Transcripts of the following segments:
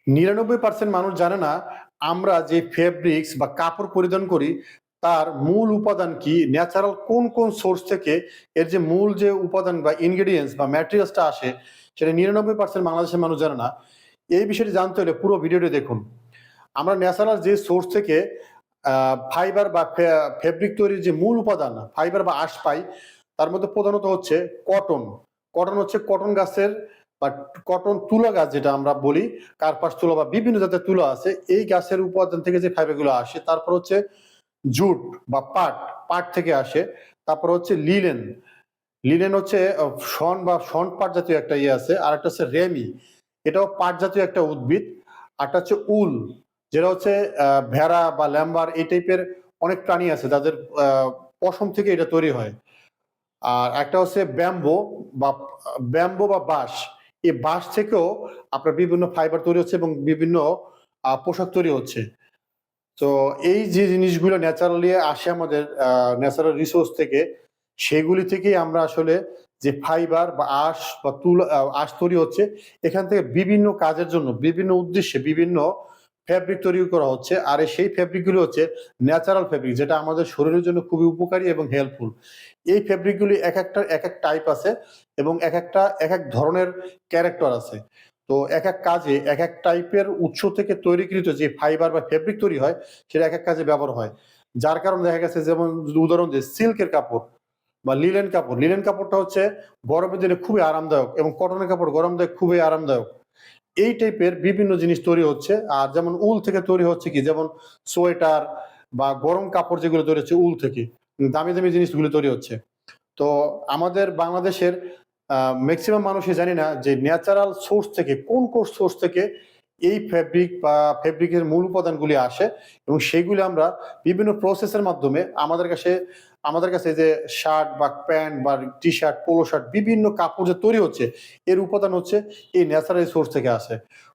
৯৯% মানুষ জানে না আমরা যে ফেব্রিক্স বা কাপড় পরিধান করি তার মূল উপাদান কি, ন্যাচারাল কোন কোন সোর্স থেকে এর যে মূল যে উপাদান বা ইনগ্রেডিয়েন্টস বা ম্যাটেরিয়ালসটা আসে সেটা ৯৯% বাংলাদেশের মানুষ জানে না। এই বিষয়টি জানতে হলে পুরো ভিডিওটি দেখুন। আমরা ন্যাচারাল যে সোর্স থেকে ফাইবার বা ফেব্রিক তৈরির যে মূল উপাদান ফাইবার বা আঁশ পাই তার মধ্যে প্রধানত হচ্ছে কটন। কটন হচ্ছে কটন গাছের বা কটন তুলা গাছ যেটা আমরা বলি, কার্পাস তুলা বা বিভিন্ন জাতের তুলা আছে, এই গাছের উপাদান থেকে যে ফাইবারগুলো আসে। তারপর হচ্ছে জুট বা পাট, পাট থেকে আসে। তারপর হচ্ছে লিনেন, লিনেন হচ্ছে শন বা শন পাট জাতীয় একটা ইয়ে আছে। আর একটা হচ্ছে রেমি, এটাও পাট জাতীয় একটা উদ্ভিদ। আরটা হচ্ছে উল, যেটা হচ্ছে ভেড়া বা ল্যাম্বার এই টাইপের অনেক প্রাণী আছে যাদের পশম থেকে এটা তৈরি হয়। আর একটা হচ্ছে ব্যাম্বো বা বাঁশ। এই বাঁশ থেকেও আপনার বিভিন্ন ফাইবার তৈরি হচ্ছে এবং বিভিন্ন পোশাক তৈরি হচ্ছে। তো এই যে জিনিসগুলো ন্যাচারালি আসে আমাদের ন্যাচারাল রিসোর্স থেকে, সেগুলি থেকেই আমরা আসলে যে ফাইবার বা আঁশ বা তুলা আঁশ তৈরি হচ্ছে, এখান থেকে বিভিন্ন কাজের জন্য, বিভিন্ন উদ্দেশ্যে, বিভিন্ন ফেব্রিক তৈরি করা হচ্ছে। আর সেই ফেব্রিকগুলো হচ্ছে ন্যাচারাল ফেব্রিক, যেটা আমাদের শরীরের জন্য খুবই উপকারী এবং হেল্পফুল। এই ফেব্রিকগুলি একেকটার একেক টাইপ আছে এবং একেকটা একেক ধরনের ক্যারেক্টার আছে। তো একেক কাজে একেক টাইপের উৎস থেকে তৈরিকৃত যে ফাইবার বা ফেব্রিক তৈরি হয় সেটা একেক কাজে ব্যবহার হয়। যার কারণে দেখা গেছে, যেমন যদি উদাহরণ দিই, সিল্কের কাপড় বা লিনেন কাপড়। লিনেন কাপড়টা হচ্ছে গরমের দিনে খুবই আরামদায়ক এবং কটনের কাপড় গরম দিনে খুবই আরামদায়ক। এই টাইপের বিভিন্ন জিনিস তৈরি হচ্ছে। আর যেমন উল থেকে তৈরি হচ্ছে কি, যেমন সোয়েটার বা গরম কাপড় যেগুলো তৈরি হচ্ছে উল থেকে, দামি দামি জিনিসগুলো তৈরি হচ্ছে। তো আমাদের বাংলাদেশের ম্যাক্সিমাম মানুষই জানি না যে ন্যাচারাল সোর্স থেকে কোন সোর্স থেকে এই ফেব্রিক বা ফেব্রিকের মূল উপাদানগুলি আসে এবং সেগুলি আমরা বিভিন্ন প্রসেসের মাধ্যমে আমাদের কাছে যে শার্ট বা প্যান্ট বা টি শার্ট, পোলো শার্ট, বিভিন্ন কাপড় যে তৈরি হচ্ছে এর উপাদান হচ্ছে এই ন্যাচারাল সোর্স থেকে আসে।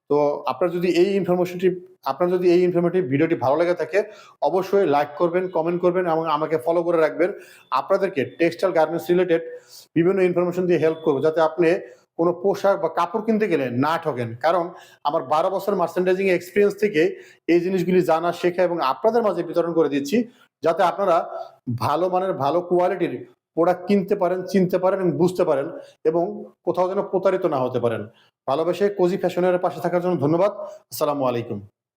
তো আপনার যদি এই ইনফরমেটিভ ভিডিওটি ভালো লেগে থাকে অবশ্যই লাইক করবেন, কমেন্ট করবেন এবং আমাকে ফলো করে রাখবেন। আপনাদেরকে টেক্সটাইল গার্মেন্টস রিলেটেড বিভিন্ন ইনফরমেশন দিয়ে হেল্প করবো, যাতে আপনি কোনো পোশাক বা কাপড় কিনতে গেলে না ঠকেন। কারণ আমার ১২ বছর মার্চেন্ডাইজিং এক্সপিরিয়েন্স থেকে এই জিনিসগুলি জানা, শেখা এবং আপনাদের মাঝে বিতরণ করে দিচ্ছি, যাতে আপনারা ভালো মানের ভালো কোয়ালিটির প্রোডাক্ট কিনতে পারেন, চিনতে পারেন এবং বুঝতে পারেন এবং কোথাও যেন প্রতারিত না হতে পারেন। ভালোবেসে কোজি ফ্যাশনের পাশে থাকার জন্য ধন্যবাদ। আসসালামু আলাইকুম।